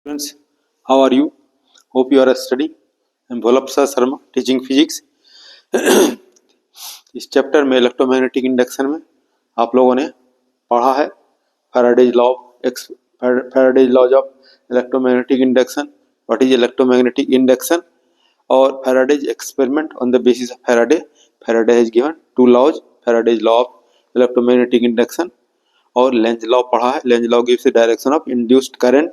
Students, how are you? Hope you are studying. I'm Bholapsa Sharma, teaching physics. इस chapter में electromagnetic induction में आप लोगों ने पढ़ा है Faraday's laws of electromagnetic induction, what is electromagnetic induction, और Faraday's experiment on the basis of Faraday has given two laws, Faraday's law of electromagnetic induction, और लेंज लॉ पढ़ा है। Lenz law gives the direction of induced current,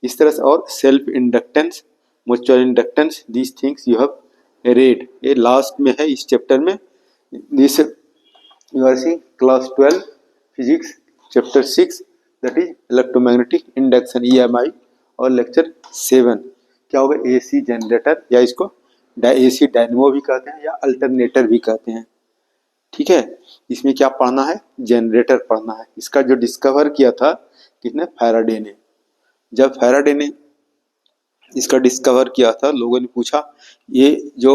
इस तरह से, और self inductance, mutual inductance, these things you have read. ये last में है इस चैप्टर में। This you are seeing class 12 physics chapter 6 that is electromagnetic induction EMI, और लेक्चर 7 क्या होगा, AC जनरेटर, या इसको AC डायनेमो भी कहते हैं या अल्टरनेटर भी कहते हैं। ठीक है, इसमें क्या पढ़ना है, जनरेटर पढ़ना है। इसका जो डिस्कवर किया था किसने, फैराडे ने। जब फैराडे ने इसका डिस्कवर किया था, लोगों ने पूछा ये जो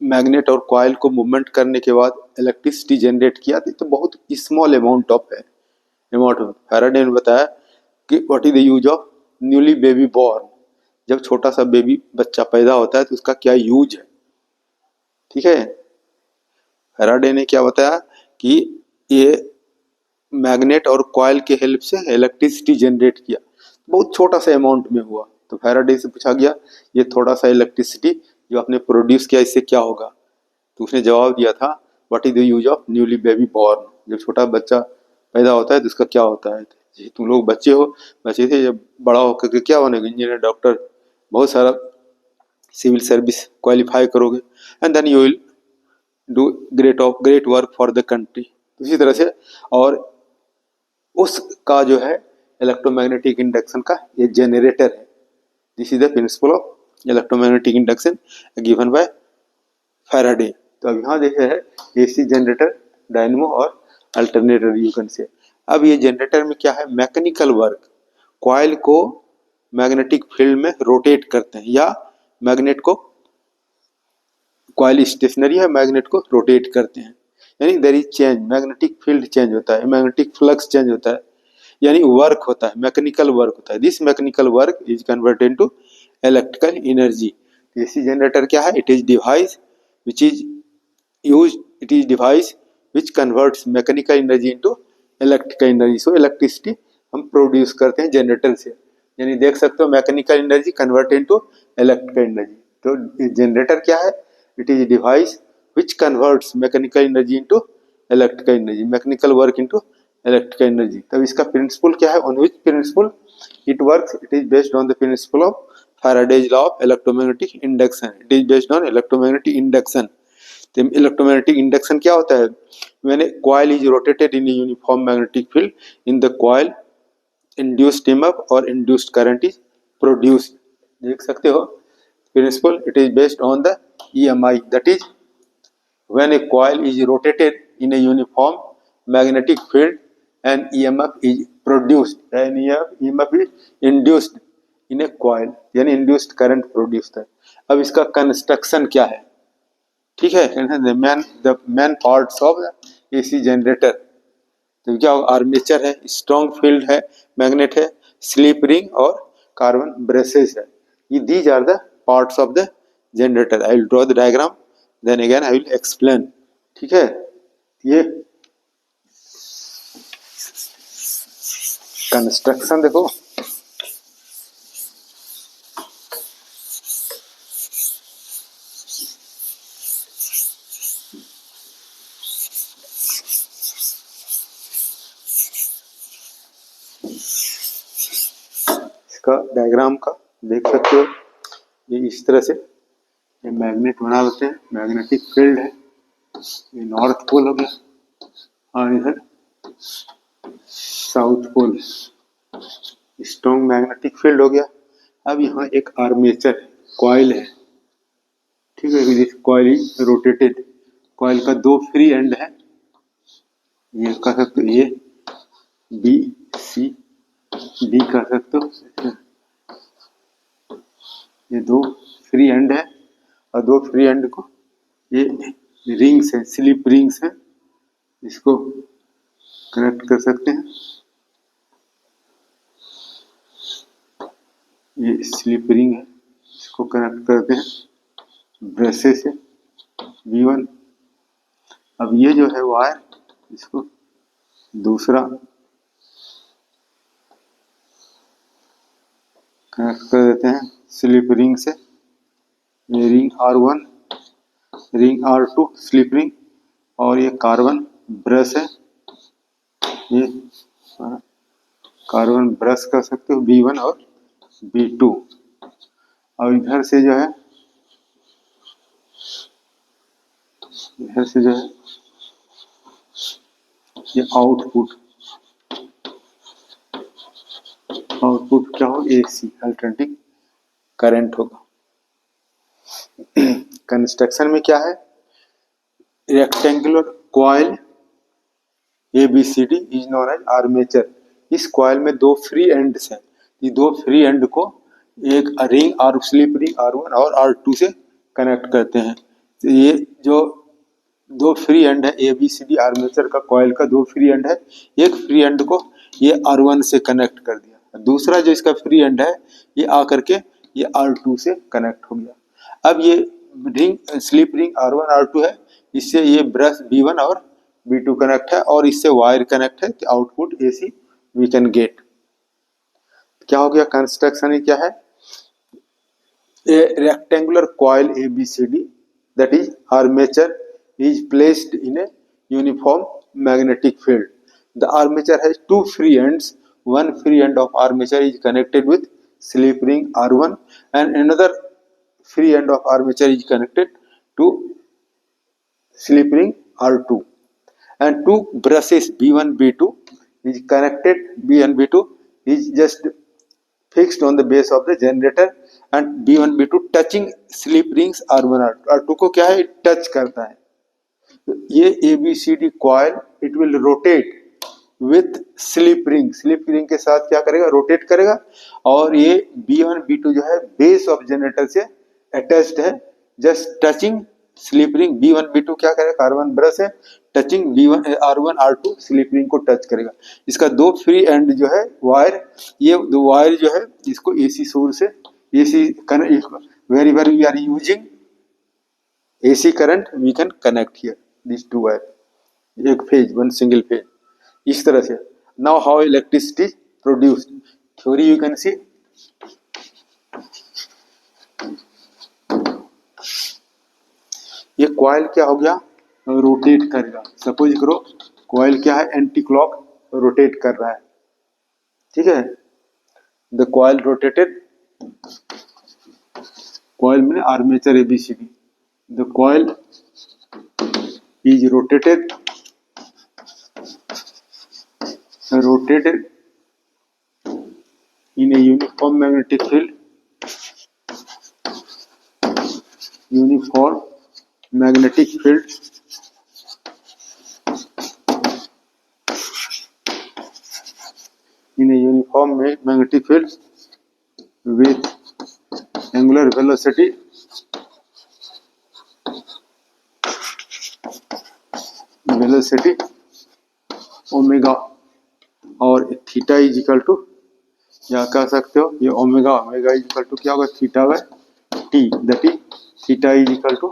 मैग्नेट और कॉइल को मूवमेंट करने के बाद इलेक्ट्रिसिटी जनरेट किया तो बहुत स्मॉल अमाउंट ऑफ है। फैराडे ने बताया कि what is the use of newly baby born, जब छोटा सा बेबी बच्चा पैदा होता है तो उसका क्या यूज है। ठीक है, फैराडे ने क्या बताया कि ये मैग्नेट और कॉइल के हेल्प से इलेक्ट्रिसिटी जनरेट किया, बहुत छोटा सा अमाउंट में हुआ। तो फैराडे से पूछा गया ये थोड़ा सा इलेक्ट्रिसिटी जो आपने प्रोड्यूस किया इससे क्या होगा, तो उसने जवाब दिया था what is the use of newly baby born, जब छोटा बच्चा पैदा होता है तो उसका क्या होता है। तुम लोग बच्चे हो, बच्चे थे, जब बड़ा होकर के क्या बनेगा, इंजीनियर, डॉक्टर, बहुत सारा सिविल सर्विस क्वालिफाई करोगे, and then you will do great work for the country. इसी तरह से, और उसका जो है इलेक्ट्रोमैग्नेटिक इंडक्शन का ये जनरेटर है। This is the principle of electromagnetic induction given by Faraday. तो अब यहाँ देखे है AC जनरेटर, डायनेमो और अल्टरनेटर यू कैन से। अब ये जनरेटर में क्या है, मैकेनिकल वर्क, कॉइल को मैग्नेटिक फील्ड में रोटेट करते हैं, या मैग्नेट को, कॉइल स्टेशनरी है, मैग्नेट को रोटेट करते हैं, यानी there is change, magnetic field change होता है, मैग्नेटिक फ्लक्स चेंज होता है, यानी वर्क होता है, मैकेनिकल वर्क होता है। This mechanical work is converted into electrical energy. AC generator क्या है, it is device which is used, it is device which converts mechanical energy into electrical energy। so electricity हम produce करते हैं generator से, यानी देख सकते हो mechanical energy convert into electrical energy. तो जनरेटर क्या है, it is device which converts mechanical energy into electrical energy, mechanical work into electrical energy। तब इसका प्रिंसिपल क्या है, on which principle it works, it is based on the principle of Faraday's law of electromagnetic induction, it is based on electromagnetic induction। तो electromagnetic induction क्या होता है, when a coil is rotated in a uniform magnetic field, in the coil induced EMF or induced current is produced। देख सकते हो principle, it is based on the EMI, that is when a coil is rotated in a uniform magnetic field and EMF is produced, and EMF is induced in a coil, यानी induced current produced है। अब इसका construction क्या है, ठीक है, the main parts of AC generator. तो क्या होगा, आर्मेचर है, स्ट्रॉन्ग फील्ड है, मैग्नेट है, स्लिप रिंग और कार्बन ब्रेसेस है। ये these are the parts of the generator. I will draw the diagram, then again I will explain. ठीक है, ये कंस्ट्रक्शन देखो, इसका डायग्राम का देख सकते हो, ये इस तरह से ये मैग्नेट बना होते हैं, मैग्नेटिक फील्ड है, ये नॉर्थ पोल हो गया और इधर south pole, strong magnetic field हो गया। अब यहाँ एक आर्मेचर है, कॉइल है, ठीक है, this coil is rotated, coil का दो फ्री एंड है, ये कह सकते हो, ये BC D कह सकते हो, ये दो फ्री एंड है, और दो फ्री एंड को ये रिंग्स है, स्लिप रिंग्स है, इसको कनेक्ट कर सकते हैं। ये स्लिप रिंग है, इसको कनेक्ट करते हैं ब्रशेस से V1। अब ये जो है वायर, इसको दूसरा कनेक्ट कर देते हैं स्लिप रिंग से। ये ring R1, ring R2 slip ring, और ये कार्बन ब्रश है, ये कार्बन ब्रश कर सकते हो B1 और B2। और इधर से जो है, इधर से जो है ये आउटपुट क्या हो, AC अल्टरनेटिंग करंट होगा। कंस्ट्रक्शन में क्या है, rectangular coil ABCD is known as armature. इस कॉइल में दो फ्री एंड्स हैं, ये दो फ्री एंड को एक रिंग और स्लिप रिंग R1 और R2 से कनेक्ट करते हैं। तो ये जो दो फ्री एंड है ABCD आर्मेचर का कॉइल का दो फ्री एंड है, एक फ्री एंड को ये R1 से कनेक्ट कर दिया, दूसरा जो इसका फ्री एंड है ये आकर के ये R2 से कनेक्ट हो गया। अब ये ring slip ring R1 R2 है, इससे ये ब्रश B1 और B2 कनेक्ट है और इससे वायर कनेक्ट है, तो output AC we can get. क्या हो गया, कंस्ट्रक्शन ही क्या है, a rectangular coil ABCD that is armature is placed in a uniform magnetic field. The armature has two free ends. One free end of armature is connected with slip ring R1 and another free end of armature is connected to slip ring R2, and two brushes B1 B2 is connected, B1 B2 is just fixed on the base of the generator and B1 B2 touching slip rings R1 R2 को क्या है, touch करता है। तो ये ABCD coil it will rotate with slip ring के साथ क्या करेगा, रोटेट करेगा। और ये B1 B2 जो है बेस ऑफ जनरेटर से अटैच्ड है, just touching slip ring. B1 B2 क्या करेगा, कार्बन ब्रश है, touching B1 R1 R2 slip ring को टच करेगा। इसका दो फ्री एंड जो है वायर, ये दो वायर जो है इसको AC सोर्स से AC wherever we are using AC current we can connect here these two wire, एक फेज, वन सिंगल फेज, इस तरह से। Now how electricity is produced, theory you can see. ये कॉइल क्या हो गया, रोटेट करेगा। सपोज करो कॉइल क्या है, एंटी क्लॉक रोटेट कर रहा है, ठीक है। द कॉइल रोटेटेड, कॉइल में armature ABCD, the coil is rotated in a uniform magnetic field, uniform magnetic field in a uniform magnetic field with angular velocity omega और theta is equal to, या कह सकते हो ये omega is equal to क्या होगा, theta by T, that is theta is equal to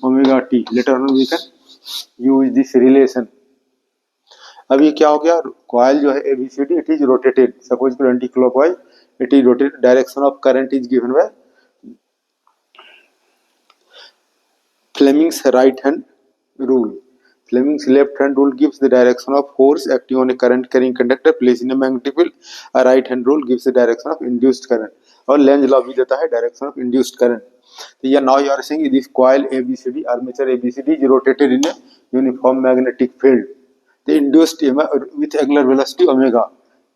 omega T. Later on we can use this relation. अब ये क्या हो गया, कॉइल जो है ABCD it is rotated, suppose anti clockwise it is rotated, direction of current is given by Fleming's right hand rule. Fleming's left hand rule gives the direction of force acting on a current carrying conductor placed in a magnetic field. A right hand rule gives the direction of induced current. और Lenz law भी देता है direction of induced current. तो ये now you are saying this coil ABCD, armature ABCD is rotated in a uniform magnetic field. The induced with angular velocity omega.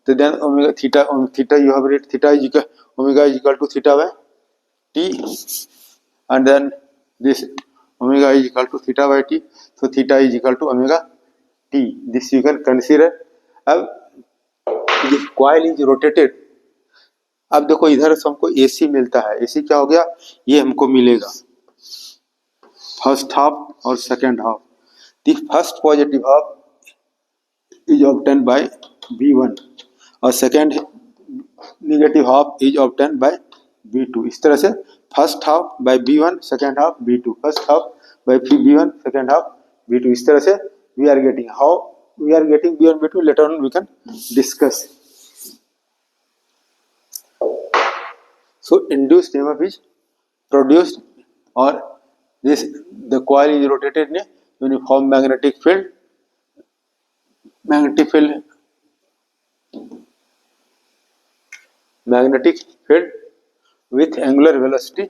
So then omega theta you have read, theta is equal, omega is equal to theta by t, and then this omega is equal to theta by t, so theta is equal to omega t, this you can consider। अब this coil is rotated, अब देखो इधर से हमको AC मिलता है, AC क्या हो गया, ये हमको मिलेगा फर्स्ट हाफ और second half. The first positive half is obtain by V1 और second negative half is obtain by B2। इस तरह से first half by B1, second half B2, first half by B1, second half B2। इस तरह से we are getting how we are getting B1 B2 later on we can discuss. So induced EMF is produced or the coil is rotated in a uniform magnetic field with angular velocity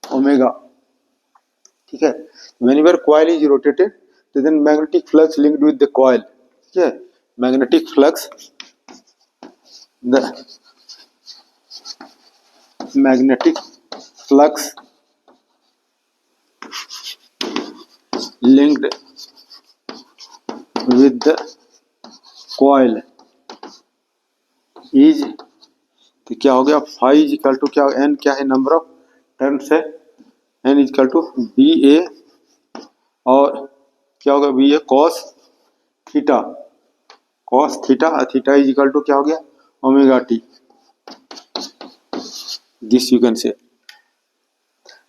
omega। ठीक है, whenever coil is rotated then magnetic flux linked with the coil। ठीक है, magnetic flux linked with the coil is, तो क्या हो गया, phi is equal to क्या, N क्या है, नंबर ऑफ टर्न्स है, N is equal to B A, और क्या होगा, B A cos theta, theta is equal to क्या हो गया, omega T. This you can say,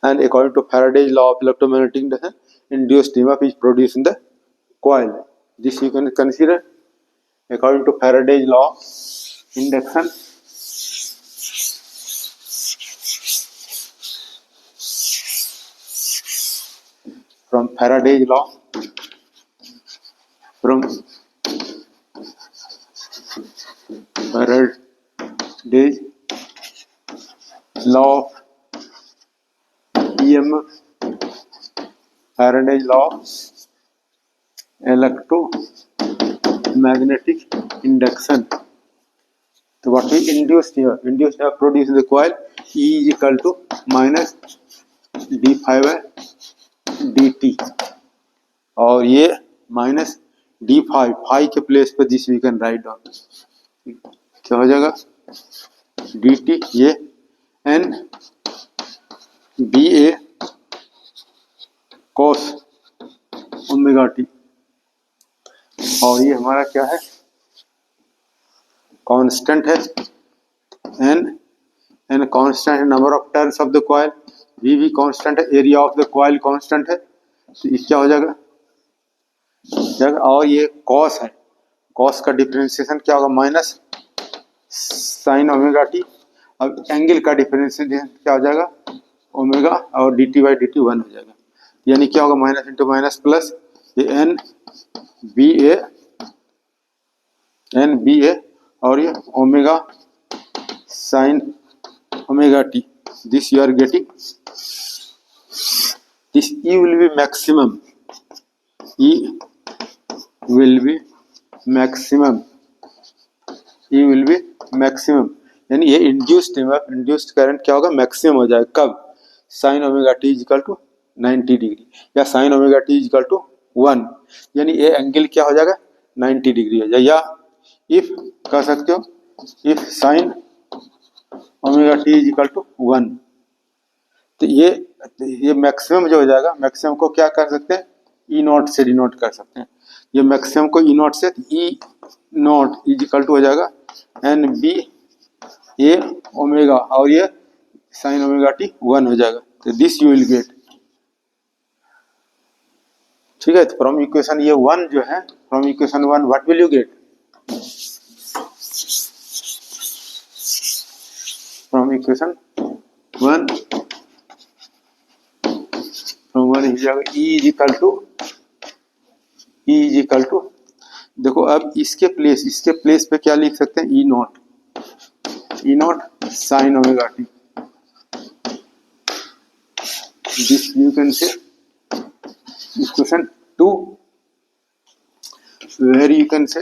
and according to Faraday's law of electromagnetic induction, induced EMF is produced in the coil। This you can consider according to Faraday's law induction, from Faraday's law of EMF, Faraday's law of electromagnetic induction। तो what we induced here, produced in the coil, E is equal to minus d phi by dt, और ये minus D phi के place पर this we can write down, क्या हो जाएगा, D T, ये N B A cos omega T, और ये हमारा क्या है, कांस्टेंट है, एन कांस्टेंट है, number of turns of the coil, V भी कांस्टेंट है, area of the coil constant है, तो ये क्या हो जाएगा, और ये कॉस है, कॉस का डिफरेंशिएशन क्या होगा, माइनस साइन ओमेगा टी, अब एंगल का डिफरेंशिएशन क्या हो जाएगा, ओमेगा, और D T by D T 1 हो जाएगा, यानी क्या होगा, माइनस इंटू माइनस प्लस, ये एन बी ए और ये omega sine omega T, this you are getting, this E will be maximum, E will be maximum, यानी ये इंड्यूस्ड करंट क्या होगा, मैक्सिमम हो जाएगा, कब, sine omega T is equal to 90 degree, या sine omega T is equal to 1, यानी ये एंगल क्या हो जाएगा, 90 डिग्री हो जाएगा, या इफ कह सकते हो, if sine omega T is equal to 1, तो ये मैक्सिमम जो हो जाएगा, मैक्सिमम को क्या कर सकते हैं, ई नॉट से डिनोट कर सकते हैं, ये मैक्सिमम को ई नॉट से, ई नॉट इज इक्वल टू हो जाएगा एन बी ए ओमेगा, और ये साइन ओमेगा टी 1 हो जाएगा, तो दिस यू विल गेट। ठीक है, तो फ्रॉम इक्वेशन ये 1 जो है, from equation 1 what will you get, from equation 1 हो जाएगा E इज इक्वल टू, देखो अब इसके प्लेस पे क्या लिख सकते हैं, E naught sine omega T, this you can say equation 2, where you can say,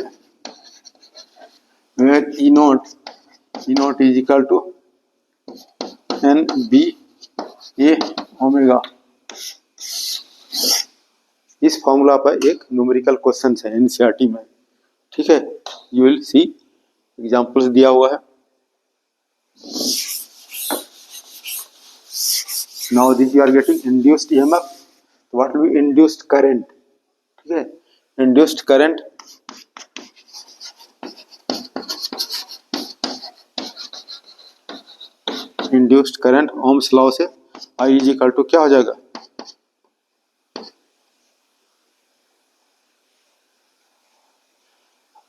where E naught is equal to N B A omega. इस फॉर्मूला पर एक न्यूमेरिकल क्वेश्चन है एनसीईआरटी में, ठीक है, यू विल सी एग्जांपल्स दिया हुआ है। Now this you are getting induced EMF, what will be induced current, ठीक है, induced current induced current Ohm's law से आई इज इक्वल टू क्या हो जाएगा,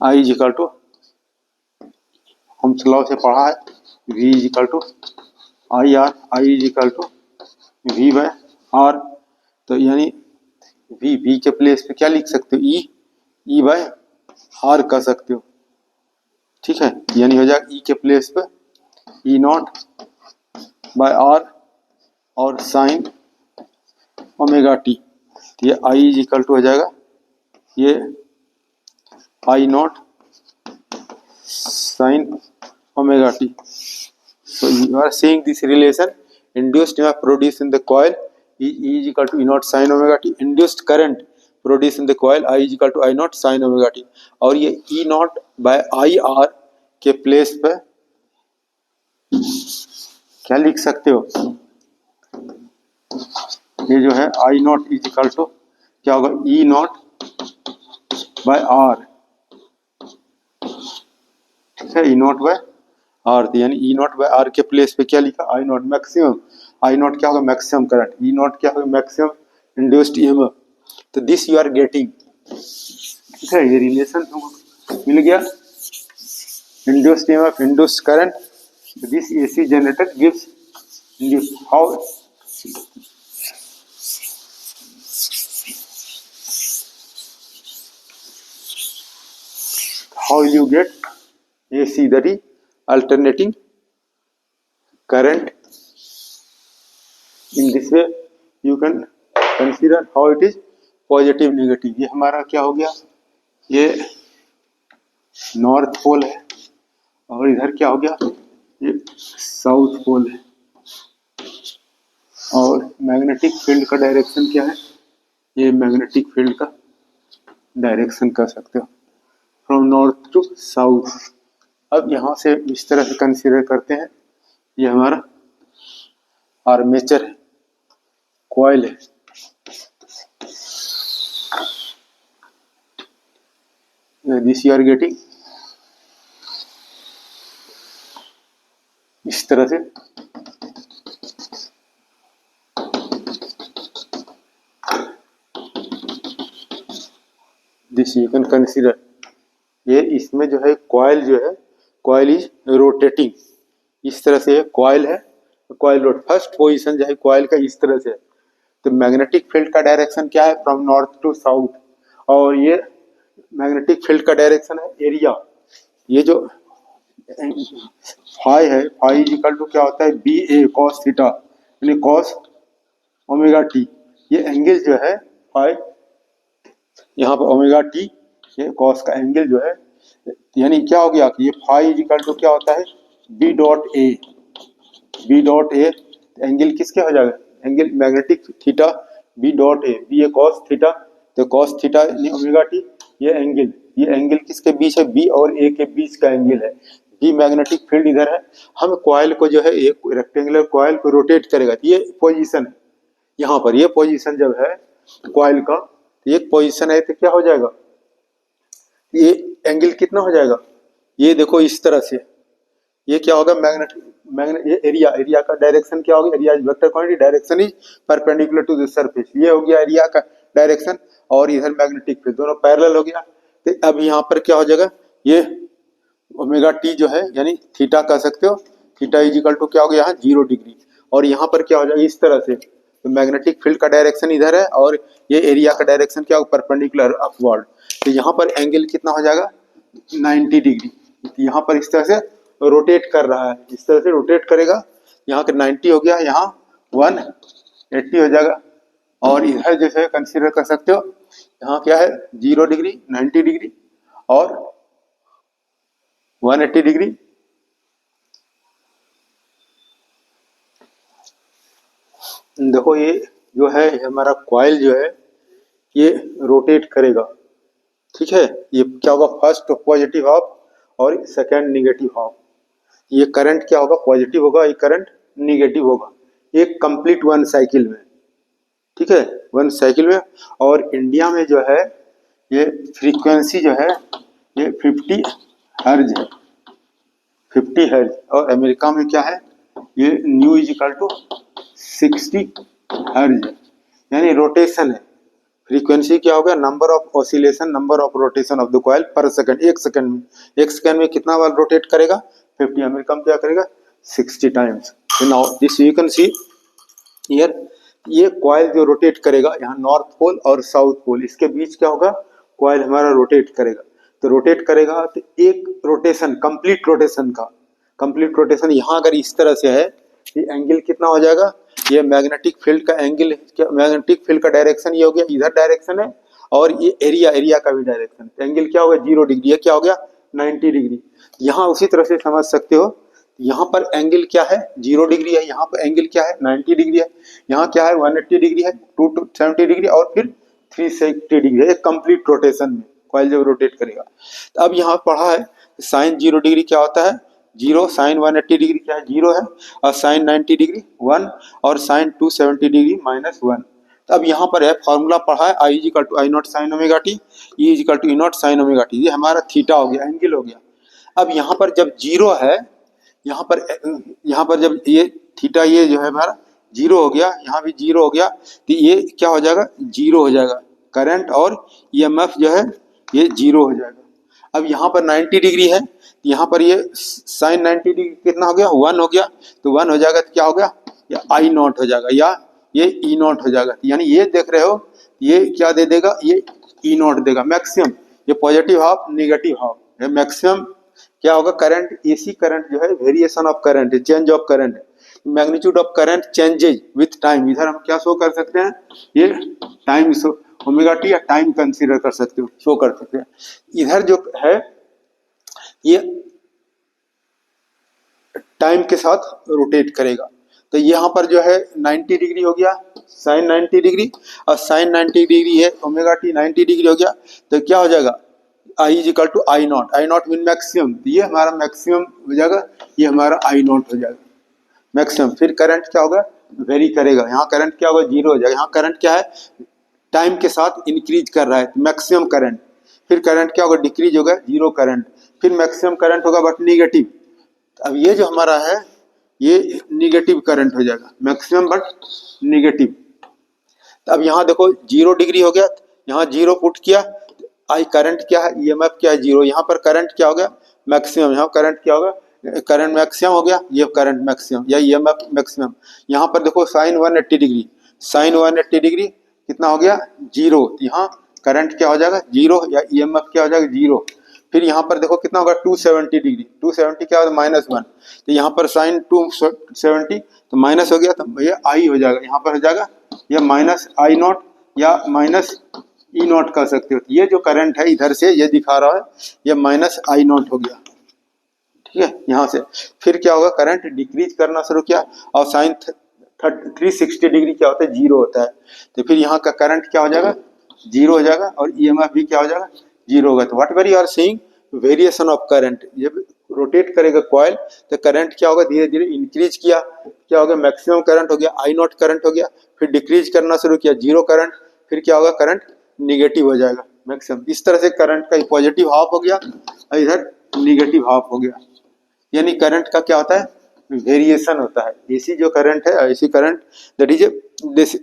I is equal to Ohm's law से पढ़ा है, V is equal to I R, I is equal to V by R. तो यानी वी के प्लेस पे क्या लिख सकते हो, ई बाय आर कर सकते हो, ठीक है। यानी हो जाएगा ई के प्लेस पे ई नॉट बाय आर और साइन ओमेगा टी। तो ये आई इज इक्वल टू हो जाएगा ये I naught sine omega T. So you are seeing this relation, induced EMF produced in the coil E is equal to E naught sin omega t, induced current produced in the coil I is equal to I naught sin omega t। और ये E naught by I R के place पे क्या लिख सकते हो, ये जो है I naught is equal to क्या होगा, E naught by R, ठीक है, E naught by आर। यानी ई नॉट बाय आर के प्लेस पे क्या लिखा, I naught maximum, I naught क्या होगा मैक्सिमम करंट, ई नॉट क्या होगा मैक्सिमम इंड्यूस्ड ईएमएफ। तो दिस यू आर गेटिंग, ठीक है, ये रिलेशन तुमको मिल गया, induced EMF induced current, this AC generator gives induced, how will you get AC, that is alternating current। in this way you can consider how it is positive negative। ये हमारा क्या हो गया, ये नॉर्थ पोल है और इधर क्या हो गया, ये साउथ पोल है। और मैग्नेटिक फील्ड का डायरेक्शन क्या है, ये मैग्नेटिक फील्ड का डायरेक्शन कर सकते हो फ्रॉम नॉर्थ टू साउथ। अब यहाँ से इस तरह से कंसीडर करते हैं, ये हमारा आर्मेचर है, कॉइल है, दिस यू आर गेटिंग, इस तरह से दिस यू कैन कंसीडर। ये इसमें जो है कॉइल जो है, कॉइल इज रोटेटिंग, इस तरह से कॉइल है, कॉइल रोट, फर्स्ट पोजीशन जो है कॉइल का इस तरह से है। तो मैग्नेटिक फील्ड का डायरेक्शन क्या है, फ्रॉम नॉर्थ टू साउथ, और ये मैग्नेटिक फील्ड का डायरेक्शन है एरिया। ये जो फाई है, फाई इज इक्वल टू क्या होता है, बी ए कॉस थीटा, यानी कॉस ओमेगा टी। ये एंगल जो है फाई, यहाँ पर ओमेगा टी, ये कॉस का एंगल जो है, यानी क्या हो गया कि ये फाई इज इक्वल टू क्या होता है, B dot A, B dot A, angle किसके हो जाएगा, angle magnetic theta, B dot A, B A cos theta, तो कॉस थीटा ओमेगा टी, ये एंगल किसके बीच है, बी और ए के बीच का एंगल है। बी मैग्नेटिक फील्ड इधर है, हम कॉइल को जो है एक रेक्टेंगुलर कॉइल को रोटेट करेगा, ये पोजीशन है, यहाँ पर ये पोजीशन जब है कॉइल का, एक पोजीशन है, तो क्या हो जाएगा, ये एंगल कितना हो जाएगा, ये देखो इस तरह से, ये क्या होगा मैग्नेट ये एरिया का डायरेक्शन क्या होगा, area is vector quantity, direction is perpendicular to the surface, ये हो गया एरिया का डायरेक्शन, और इधर मैग्नेटिक फील्ड, दोनों पैरेलल हो गया। तो अब यहाँ पर क्या हो जाएगा, ये ओमेगा टी जो है यानी थीटा कह सकते हो, थीटा इज इक्वल टू क्या हो गया यहाँ 0 डिग्री, और यहाँ पर क्या हो जाएगा इस तरह से, तो मैग्नेटिक फील्ड का डायरेक्शन इधर है और ये एरिया का डायरेक्शन क्या होगा, परपेंडिकुलर अपवर्ड। तो यहाँ पर एंगल कितना हो जाएगा 90 डिग्री, तो यहाँ पर इस तरह से रोटेट कर रहा है, इस तरह से रोटेट करेगा, यहाँ का 90 हो गया, यहाँ 180 हो जाएगा, और इधर जैसे कंसीडर कर सकते हो, यहाँ क्या है 0 डिग्री, 90 डिग्री और 180 डिग्री। देखो ये जो है हमारा कॉइल जो है ये रोटेट करेगा, ठीक है, ये क्या होगा, फर्स्ट पॉजिटिव हाफ और सेकंड निगेटिव हाफ, ये करंट क्या होगा, पॉजिटिव होगा, ये करंट निगेटिव होगा, एक कंप्लीट 1 साइकिल में, ठीक है, 1 साइकिल में। और इंडिया में जो है ये फ्रीक्वेंसी जो है ये 50 हर्ज है, 50 हर्ज, और अमेरिका में क्या है ये न्यू इज इक्वल टू 60 हर्ज, यानी रोटेशन है। फ्रीक्वेंसी क्या हो गया, number of oscillation, number of rotation of the coil पर सेकंड, एक सेकंड में कितना बार रोटेट करेगा, 50 अमेरिकन क्या करेगा, 60 times. Now this you can see here, ये कॉइल जो रोटेट करेगा यहाँ नॉर्थ पोल और साउथ पोल, इसके बीच क्या होगा, कॉइल हमारा रोटेट करेगा। तो रोटेट करेगा तो एक रोटेशन, कंप्लीट रोटेशन यहाँ अगर इस तरह से है, ये एंगल कितना हो जाएगा, ये मैग्नेटिक फील्ड का एंगल, मैग्नेटिक फील्ड का डायरेक्शन ये हो गया, इधर डायरेक्शन है, और ये एरिया का भी डायरेक्शन, एंगल क्या हो गया 0 डिग्री, ये क्या हो गया 90 डिग्री। यहाँ उसी तरह से समझ सकते हो, यहाँ पर एंगल क्या है 0 डिग्री है, यहाँ पर एंगल क्या है 90 डिग्री है, यहाँ क्या है 180 डिग्री है, 270 डिग्री और फिर 360 डिग्री है, एक कंप्लीट रोटेशन में कॉइल जब रोटेट करेगा। तो अब यहाँ पढ़ा है साइन 0 डिग्री क्या होता है 0, साइन 180 डिग्री क्या है 0 है, और साइन 90 डिग्री 1, और साइन 270 डिग्री -1। तो अब यहाँ पर है फॉर्मूला पढ़ा है, I equal to I naught sine omega T, E equal to E naught sine omega T, ये हमारा थीटा हो गया, एंगल हो गया। अब यहाँ पर जब 0 है, यहाँ पर जब ये थीटा ये जो है हमारा 0 हो गया, यहाँ भी 0 हो गया, तो ये क्या हो जाएगा 0 हो जाएगा, करंट और ईएमएफ जो है ये 0 हो जाएगा। अब यहाँ पर 90 डिग्री है, तो यहाँ पर ये साइन 90 डिग्री कितना हो गया 1 हो गया, तो 1 हो जाएगा तो क्या हो गया, या आई नॉट हो जाएगा, या ये ई नॉट हो जाएगा। यानी ये देख रहे हो, ये क्या दे देगा, ये ई नॉट देगा मैक्सिमम, ये पॉजिटिव हाफ निगेटिव हाफ, ये मैक्सिमम क्या होगा, करंट, एसी करंट जो है variation of current, change of current, magnitude of current changes with time. इधर हम क्या शो कर सकते हैं, ये टाइम शो ओमेगा टी या टाइम कंसीडर कर सकते हो, शो कर सकते हैं। इधर जो है ये टाइम के साथ रोटेट करेगा, तो यहाँ पर जो है 90 डिग्री हो गया साइन 90 डिग्री, और साइन 90 डिग्री है ओमेगा टी 90 डिग्री हो गया, तो क्या हो जाएगा I is equal to I naught mean maximum, ये हमारा मैक्सिमम हो जाएगा, ये हमारा आई नॉट हो जाएगा मैक्सिमम। फिर करंट क्या होगा, वेरी करेगा, यहाँ करंट क्या होगा 0 हो जाएगा, यहाँ करंट क्या है टाइम के साथ इंक्रीज कर रहा है मैक्सिमम करंट, फिर करंट क्या होगा डिक्रीज होगा 0 करंट, फिर मैक्सिमम करंट होगा बट निगेटिव। अब ये जो हमारा है ये निगेटिव करंट हो जाएगा, मैक्सिमम बट निगेटिव। अब यहाँ देखो 0 डिग्री हो गया, यहाँ 0 पुट किया, आई करंट क्या है ईएमएफ क्या है 0, यहाँ पर करंट क्या हो गया मैक्सिमम, यहाँ करंट क्या होगा करंट मैक्सिमम हो गया, ये करंट मैक्सिमम या ईएमएफ मैक्सिमम। यहाँ पर देखो साइन 180 डिग्री, साइन 180 डिग्री कितना हो गया 0, यहाँ करंट क्या हो जाएगा 0 या ईएमएफ क्या हो जाएगा 0। फिर यहाँ पर देखो कितना होगा 270 डिग्री, 270 क्या होगा -1, तो यहाँ पर साइन 270 तो माइनस हो गया, तो ये आई हो जाएगा, यहाँ पर हो जाएगा ये माइनस आई नॉट या माइनस ई नॉट कर सकते हो। ये जो करंट है इधर से ये दिखा रहा है ये माइनस आई नॉट हो गया, ठीक है यहाँ से। फिर क्या होगा करंट डिक्रीज करना शुरू किया, और साइन 360 डिग्री क्या होता है 0 होता है, तो फिर यहाँ का करंट क्या हो जाएगा 0 हो जाएगा, और ईएमएफ भी क्या हो जाएगा 0 होगा। तो whatever you are seeing variation of current, ये रोटेट करेगा कॉइल, तो करंट क्या होगा धीरे धीरे इंक्रीज किया, क्या होगा मैक्सिमम करंट हो गया आई नॉट करंट हो गया, फिर डिक्रीज करना शुरू किया 0 करंट, फिर क्या होगा करंट निगेटिव हो जाएगा मैक्सिमम। इस तरह से करंट का पॉजिटिव हाफ हो गया और इधर निगेटिव हाफ हो गया, यानी करंट का क्या होता है वेरिएशन होता है। एसी जो करंट है, AC current that is this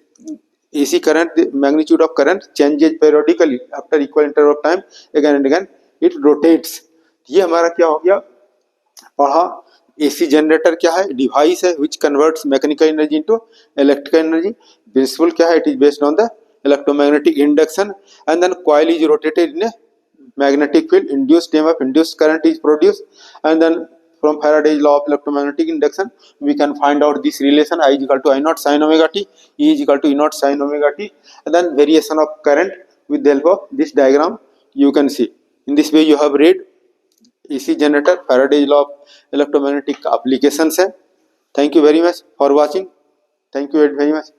AC current, magnitude of current changes periodically after equal interval of time, again and again it rotates. ये हमारा क्या हो गया पढ़ा। एसी जनरेटर क्या है, डिवाइस है which converts mechanical energy into electrical energy. Principle क्या है, it is based on the electromagnetic induction, and then coil is rotated in a magnetic field, induced EMF, induced current is produced, and then from Faraday's law of electromagnetic induction we can find out this relation, I is equal to I naught sin omega t, E is equal to E naught sin omega t, and then variation of current with the help of this diagram you can see. In this way you have read AC generator, Faraday's law of electromagnetic applications है। Thank you very much for watching. Thank you very much.